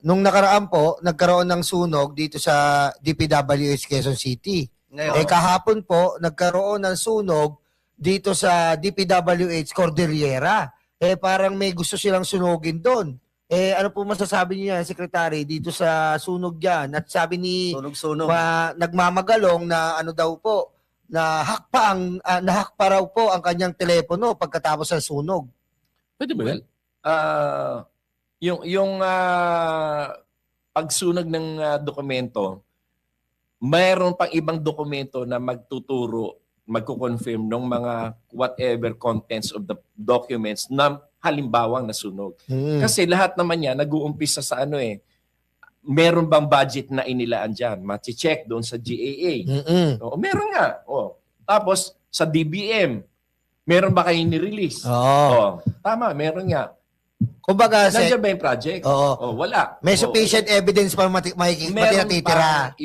nung nakaraan po, nagkaroon ng sunog dito sa DPWH Quezon City. Ngayon, Kahapon po, nagkaroon ng sunog dito sa DPWH Cordillera. Parang may gusto silang sunugin doon. Ano po masasabi niyo yan, Secretary, dito sa sunog yan? At sabi ni sunog-sunog. nagmamagalong na ano daw po, nahak pa raw po ang kanyang telepono pagkatapos ng sunog. Pwede ba yan? Yung pagsunog ng dokumento, mayroon pang ibang dokumento na magtuturo, magko-confirm ng mga whatever contents of the documents na halimbawang nasunog. Kasi lahat naman yan nag-uumpisa sa meron bang budget na inilaan dyan? Machi-check doon sa GAA. O, meron nga. O. Tapos sa DBM, meron ba kayong ni-release? O, tama, meron nga. Kumbaga, Nandiyan ba yung project? Oo. O, wala. May sufficient evidence pa Meron natitira. pang